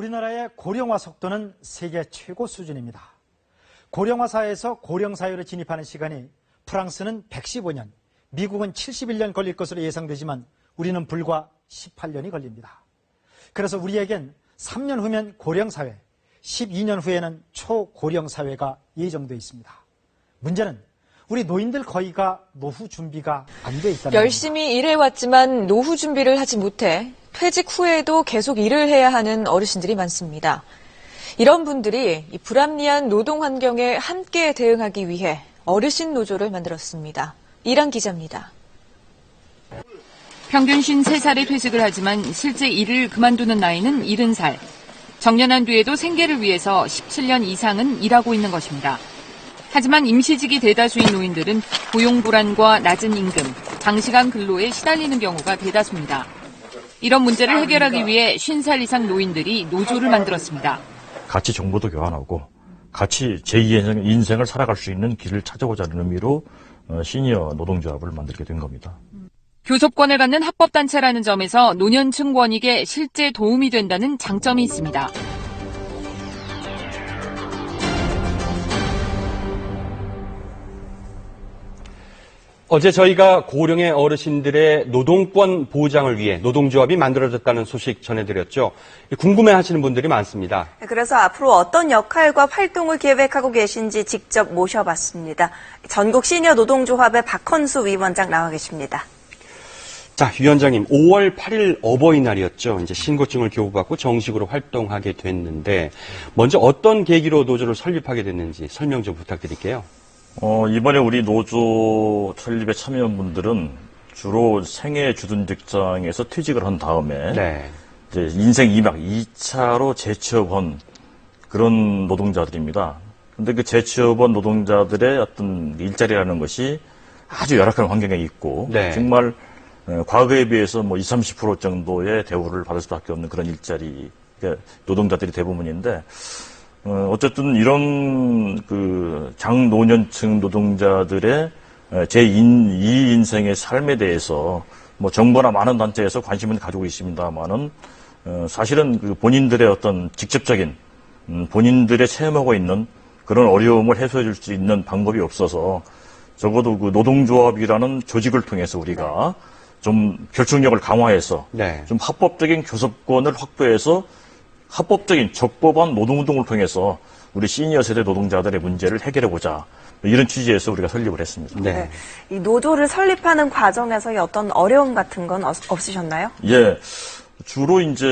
우리나라의 고령화 속도는 세계 최고 수준입니다. 고령화 사회에서 고령 사회로 진입하는 시간이 프랑스는 115년, 미국은 71년 걸릴 것으로 예상되지만 우리는 불과 18년이 걸립니다. 그래서 우리에겐 3년 후면 고령 사회, 12년 후에는 초고령 사회가 예정되어 있습니다. 문제는 우리 노인들 거의가 노후 준비가 안 돼 있다는 열심히 겁니다. 일해왔지만 노후 준비를 하지 못해 퇴직 후에도 계속 일을 해야 하는 어르신들이 많습니다. 이런 분들이 이 불합리한 노동 환경에 함께 대응하기 위해 어르신 노조를 만들었습니다. 이란 기자입니다. 평균 53살에 퇴직을 하지만 실제 일을 그만두는 나이는 70살. 정년한 뒤에도 생계를 위해서 17년 이상은 일하고 있는 것입니다. 하지만 임시직이 대다수인 노인들은 고용 불안과 낮은 임금, 장시간 근로에 시달리는 경우가 대다수입니다. 이런 문제를 해결하기 위해 50살 이상 노인들이 노조를 만들었습니다. 같이 정보도 교환하고 같이 제2의 인생을 살아갈 수 있는 길을 찾아보자는 의미로 시니어 노동조합을 만들게 된 겁니다. 교섭권을 갖는 합법단체라는 점에서 노년층 권익에 실제 도움이 된다는 장점이 있습니다. 어제 저희가 고령의 어르신들의 노동권 보장을 위해 노동조합이 만들어졌다는 소식 전해드렸죠. 궁금해하시는 분들이 많습니다. 그래서 앞으로 어떤 역할과 활동을 계획하고 계신지 직접 모셔봤습니다. 전국 시니어 노동조합의 박헌수 위원장 나와 계십니다. 자, 위원장님, 5월 8일 어버이날이었죠. 이제 신고증을 교부받고 정식으로 활동하게 됐는데 먼저 어떤 계기로 노조를 설립하게 됐는지 설명 좀 부탁드릴게요. 이번에 우리 노조 설립에 참여한 분들은 주로 생애 주둔 직장에서 퇴직을 한 다음에 이제 인생 2차로 재취업한 그런 노동자들입니다. 근데 그 재취업한 노동자들의 어떤 일자리라는 것이 아주 열악한 환경에 있고 정말 과거에 비해서 뭐 20, 30% 정도의 대우를 받을 수밖에 없는 그런 일자리 노동자들이 대부분인데 어쨌든 이런 그 장노년층 노동자들의 제2 인생의 삶에 대해서 뭐 정부나 많은 단체에서 관심을 가지고 있습니다만은 사실은 그 본인들의 어떤 직접적인 본인들의 체험하고 있는 그런 어려움을 해소해 줄 수 있는 방법이 없어서 적어도 그 노동조합이라는 조직을 통해서 우리가 좀 결속력을 강화해서 좀 합법적인 교섭권을 확보해서 합법적인 적법한 노동운동을 통해서 우리 시니어 세대 노동자들의 문제를 해결해보자. 이런 취지에서 우리가 설립을 했습니다. 이 노조를 설립하는 과정에서 어떤 어려움 같은 건 없으셨나요? 예. 주로 이제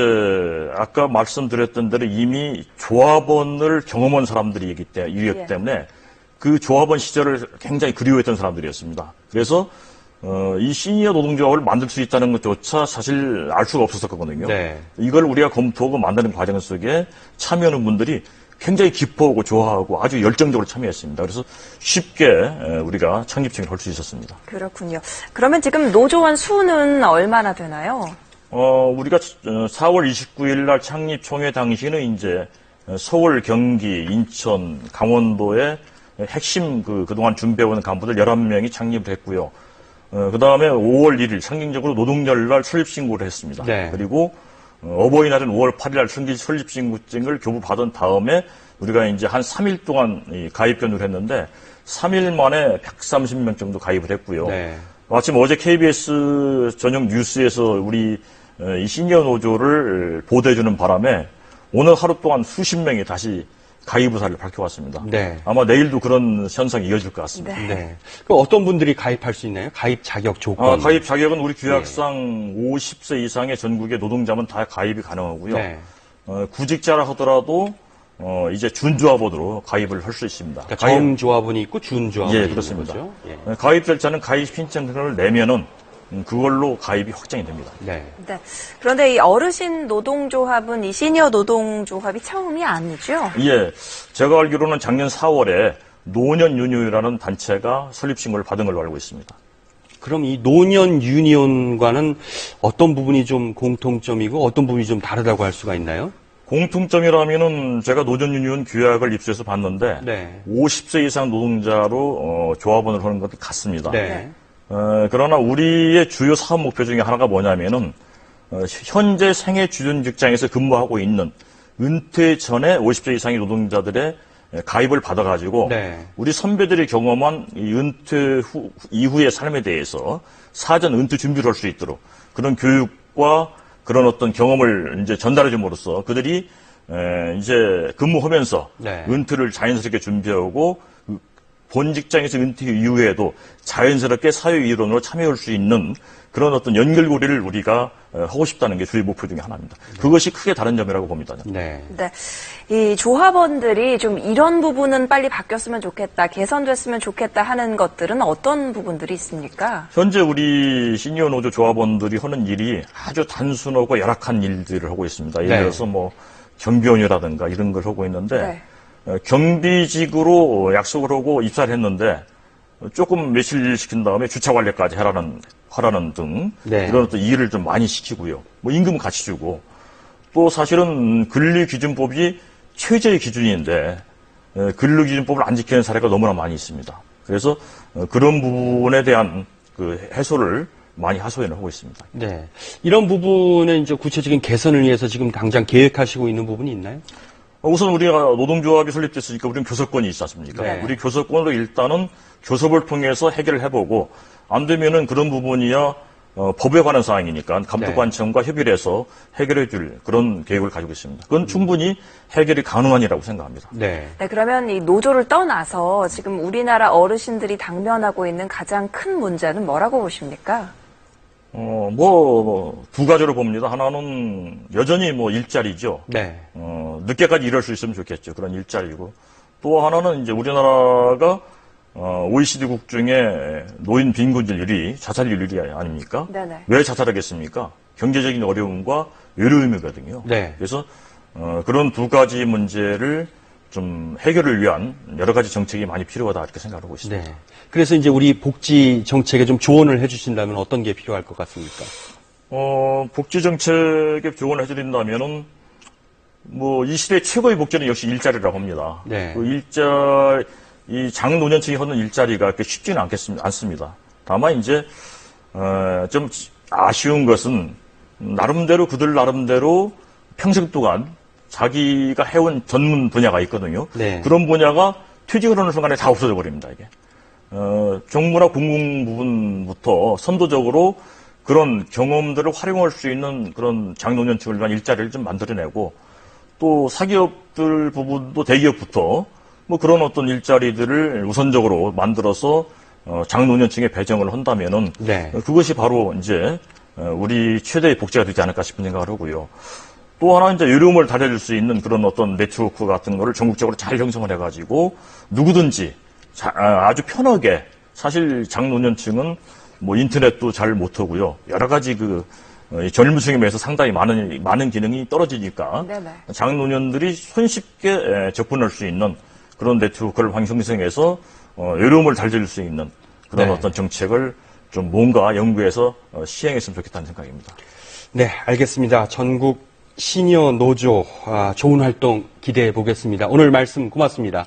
아까 말씀드렸던 대로 이미 조합원을 경험한 사람들이기 때문에 그 조합원 시절을 굉장히 그리워했던 사람들이었습니다. 그래서 이 시니어 노동조합을 만들 수 있다는 것조차 사실 알 수가 없었거든요. 이걸 우리가 검토하고 만드는 과정 속에 참여하는 분들이 굉장히 기뻐하고 좋아하고 아주 열정적으로 참여했습니다. 그래서 쉽게 우리가 창립청을 할 수 있었습니다. 그렇군요. 그러면 지금 노조원 수는 얼마나 되나요? 우리가 4월 29일 날 창립총회 당시는 이제 서울, 경기, 인천, 강원도의 핵심 그동안 준비해온 간부들 11명이 창립을 했고요. 그 다음에 5월 1일 상징적으로 노동절날 설립신고를 했습니다. 그리고 어버이날은 5월 8일 날 설립신고증을 교부받은 다음에 우리가 이제 한 3일 동안 가입 견우를 했는데 3일 만에 130명 정도 가입을 했고요. 마침 어제 KBS 전용 뉴스에서 우리 이 시니어 노조를 보도해주는 바람에 오늘 하루 동안 수십 명이 다시 가입 의사를 밝혀왔습니다. 아마 내일도 그런 현상이 이어질 것 같습니다. 그럼 어떤 분들이 가입할 수 있나요? 가입 자격 조건? 가입 자격은 우리 규약상 50세 이상의 전국의 노동자면 다 가입이 가능하고요. 구직자라 하더라도 이제 준조합원으로 가입을 할 수 있습니다. 그러니까 정조합원이 있고 준조합원이 있는 그렇습니다. 거죠? 가입 절차는 가입 신청서를 내면은 그걸로 가입이 확정이 됩니다. 그런데 이 어르신 노동조합은 이 시니어 노동조합이 처음이 아니죠? 제가 알기로는 작년 4월에 노년 유니온이라는 단체가 설립신고를 받은 걸로 알고 있습니다. 그럼 이 노년 유니온과는 어떤 부분이 좀 공통점이고 어떤 부분이 좀 다르다고 할 수가 있나요? 공통점이라면은 제가 노년 유니온 규약을 입수해서 봤는데 50세 이상 노동자로 조합원을 하는 것도 같습니다. 그러나 우리의 주요 사업 목표 중에 하나가 뭐냐면은 현재 생애 주둔 직장에서 근무하고 있는 은퇴 전에 50세 이상의 노동자들의 가입을 받아가지고 네. 우리 선배들이 경험한 이 은퇴 이후의 삶에 대해서 사전 은퇴 준비를 할 수 있도록 그런 교육과 그런 어떤 경험을 이제 전달해 줌으로써 그들이 이제 근무하면서 네. 은퇴를 자연스럽게 준비하고 본 직장에서 은퇴 이후에도 자연스럽게 사회 일원으로 참여할 수 있는 그런 어떤 연결고리를 우리가 하고 싶다는 게 주의 목표 중에 하나입니다. 그것이 크게 다른 점이라고 봅니다. 네. 네. 이 조합원들이 좀 이런 부분은 빨리 바뀌었으면 좋겠다, 개선됐으면 좋겠다 하는 것들은 어떤 부분들이 있습니까? 현재 우리 시니어 노조 조합원들이 하는 일이 아주 단순하고 열악한 일들을 하고 있습니다. 예를 네. 들어서 뭐 경비원이라든가 이런 걸 하고 있는데 네. 경비직으로 약속을 하고 입사를 했는데 조금 며칠 일 시킨 다음에 주차 관리까지 하라는 등 네. 이런 어떤 일을 좀 많이 시키고요. 뭐 임금 같이 주고 또 사실은 근로기준법이 최저의 기준인데 근로기준법을 안 지키는 사례가 너무나 많이 있습니다. 그래서 그런 부분에 대한 그 해소를 많이 하소연을 하고 있습니다. 네. 이런 부분에 이제 구체적인 개선을 위해서 지금 당장 계획하시고 있는 부분이 있나요? 우선 우리가 노동조합이 설립됐으니까 우리는 교섭권이 있지 않습니까? 네. 우리 교섭권으로 일단은 교섭을 통해서 해결을 해보고 안 되면은 그런 부분이야 법에 관한 사항이니까 감독관청과 협의를 해서 해결해 줄 그런 계획을 가지고 있습니다. 그건 충분히 해결이 가능한 일이라고 생각합니다. 네. 네, 그러면 이 노조를 떠나서 지금 우리나라 어르신들이 당면하고 있는 가장 큰 문제는 뭐라고 보십니까? 두 가지로 봅니다. 하나는 여전히 뭐 일자리죠. 네. 늦게까지 일할 수 있으면 좋겠죠. 그런 일자리고. 또 하나는 이제 우리나라가 OECD국 중에 노인 빈곤율 1위, 자살률 1위 아닙니까? 네네. 왜 자살하겠습니까? 경제적인 어려움과 외로움이거든요. 네. 그래서 그런 두 가지 문제를 좀 해결을 위한 여러 가지 정책이 많이 필요하다 이렇게 생각하고 있습니다. 네. 그래서 이제 우리 복지 정책에 좀 조언을 해주신다면 어떤 게 필요할 것 같습니까? 복지 정책에 조언을 해드린다면은 뭐 이 시대 최고의 복지는 역시 일자리라고 합니다. 네. 이 장노년층이 하는 일자리가 그렇게 쉽지는 않습니다. 다만 이제 좀 아쉬운 것은 그들 나름대로 평생 동안 자기가 해온 전문 분야가 있거든요. 네. 그런 분야가 퇴직을 하는 순간에 다 없어져 버립니다, 이게. 정부나 공공 부분부터 선도적으로 그런 경험들을 활용할 수 있는 그런 장노년층을 위한 일자리를 좀 만들어내고 또 사기업들 부분도 대기업부터 뭐 그런 어떤 일자리들을 우선적으로 만들어서 장노년층에 배정을 한다면은 네. 그것이 바로 이제 우리 최대의 복지가 되지 않을까 싶은 생각을 하고요. 또 하나 이제 외로움을 달래줄 수 있는 그런 어떤 네트워크 같은 거를 전국적으로 잘 형성을 해가지고 누구든지 아주 편하게 사실 장노년층은 뭐 인터넷도 잘 못하고요. 여러 가지 젊은 층에 비해서 상당히 많은 기능이 떨어지니까 네네. 장노년들이 손쉽게 접근할 수 있는 그런 네트워크를 형성해서 외로움을 달래줄 수 있는 그런 네. 어떤 정책을 좀 뭔가 연구해서 시행했으면 좋겠다는 생각입니다. 네, 알겠습니다. 전국 시니어 노조 좋은 활동 기대해 보겠습니다. 오늘 말씀 고맙습니다.